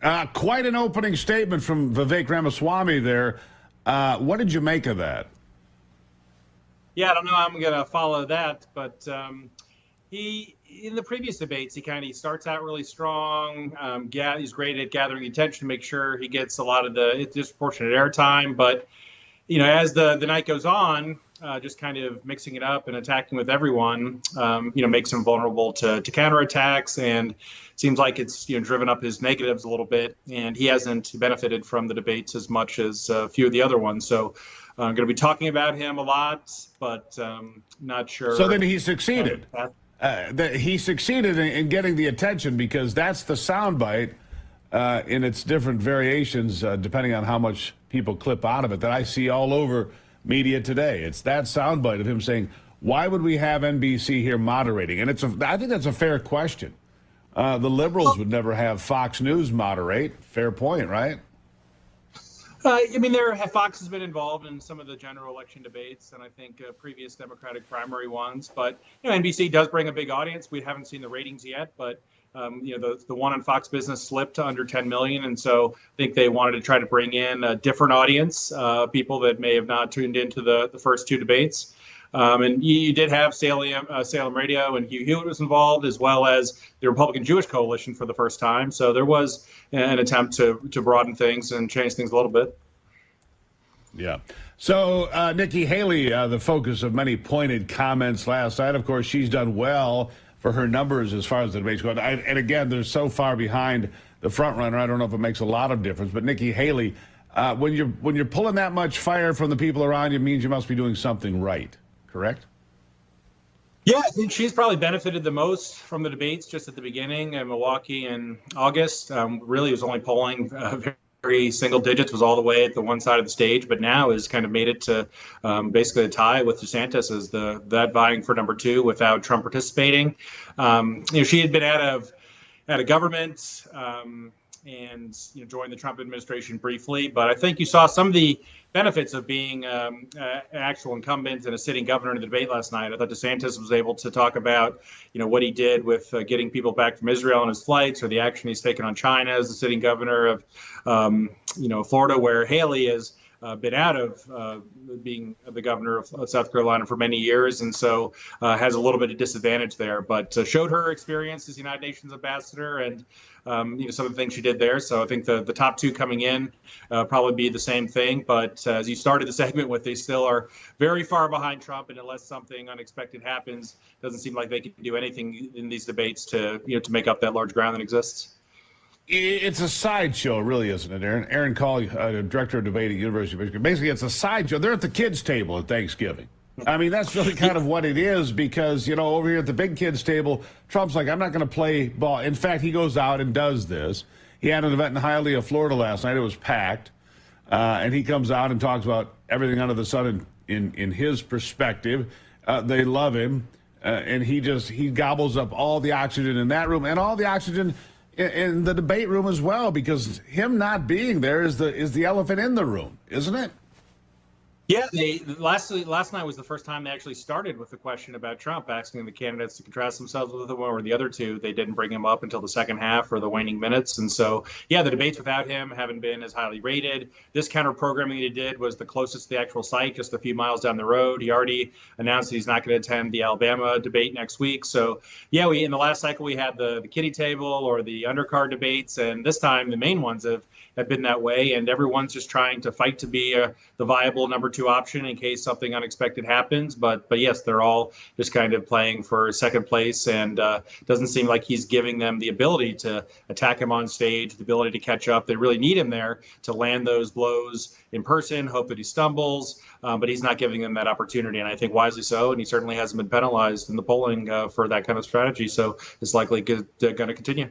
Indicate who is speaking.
Speaker 1: Quite an opening statement from Vivek Ramaswamy there. What did you make of that?
Speaker 2: Yeah, I don't know how I'm going to follow that, but he in the previous debates he starts out really strong. He's great at gathering attention to make sure he gets a lot of the disproportionate airtime. But as the night goes on, just kind of mixing it up and attacking with everyone, makes him vulnerable to counterattacks, and seems like it's driven up his negatives a little bit. And he hasn't benefited from the debates as much as a few of the other ones. So I'm going to be talking about him a lot, but not sure.
Speaker 1: So then he succeeded. He succeeded in getting the attention, because that's the soundbite in its different variations, depending on how much people clip out of it, that I see all over media today. It's that soundbite of him saying, why would we have NBC here moderating? And I think that's a fair question. The liberals would never have Fox News moderate. Fair point, right?
Speaker 2: Fox has been involved in some of the general election debates, and I think previous Democratic primary ones. But NBC does bring a big audience. We haven't seen the ratings yet, but the one on Fox Business slipped to under 10 million, and so I think they wanted to try to bring in a different audience, people that may have not tuned into the first two debates. And you did have Salem Radio, and Hugh Hewitt was involved, as well as the Republican Jewish Coalition for the first time. So there was an attempt to broaden things and change things a little bit.
Speaker 1: Yeah. So Nikki Haley, the focus of many pointed comments last night. Of course, she's done well for her numbers as far as the debates go. And again, they're so far behind the front runner. I don't know if it makes a lot of difference. But Nikki Haley, when you're pulling that much fire from the people around you, means you must be doing something right. Correct?
Speaker 2: Yeah, I think she's probably benefited the most from the debates just at the beginning in Milwaukee in August. Really was only polling very single digits, was all the way at the one side of the stage, but now has kind of made it to basically a tie with DeSantis as that vying for number two without Trump participating. She had been out of government and joined the Trump administration briefly, but I think you saw some of the benefits of being an actual incumbent and a sitting governor in the debate last night. I thought DeSantis was able to talk about what he did with getting people back from Israel on his flights, or the action he's taken on China as the sitting governor of Florida, where Haley has been out of being the governor of South Carolina for many years, and so has a little bit of disadvantage there, but showed her experience as United Nations ambassador and some of the things she did there. So I think the top two coming in probably be the same thing. But as you started the segment with, they still are very far behind Trump, and unless something unexpected happens, doesn't seem like they can do anything in these debates to make up that large ground that exists.
Speaker 1: It's a sideshow, really, isn't it, Aaron? Aaron Kall, director of debate at University of Michigan. Basically, it's a sideshow. They're at the kids' table at Thanksgiving. I mean, that's really kind of what it is, because, over here at the big kids' table, Trump's like, I'm not going to play ball. In fact, he goes out and does this. He had an event in Hialeah, Florida last night. It was packed. And he comes out and talks about everything under the sun in his perspective. They love him. And he gobbles up all the oxygen in that room and all the oxygen in the debate room as well, because him not being there is the elephant in the room, isn't it?
Speaker 2: Yeah, last night was the first time they actually started with the question about Trump, asking the candidates to contrast themselves with him, or the other two. They didn't bring him up until the second half or the waning minutes. And so, yeah, the debates without him haven't been as highly rated. This counter programming he did was the closest to the actual site, just a few miles down the road. He already announced that he's not going to attend the Alabama debate next week. So, yeah, in the last cycle, we had the kiddie table or the undercard debates. And this time, the main ones have been that way. And everyone's just trying to fight to be the viable number two option in case something unexpected happens. But yes, they're all just kind of playing for second place, and doesn't seem like he's giving them the ability to attack him on stage, the ability to catch up. They really need him there to land those blows in person, hope that he stumbles, but he's not giving them that opportunity, and I think wisely so. And he certainly hasn't been penalized in the polling for that kind of strategy, so it's likely going to continue.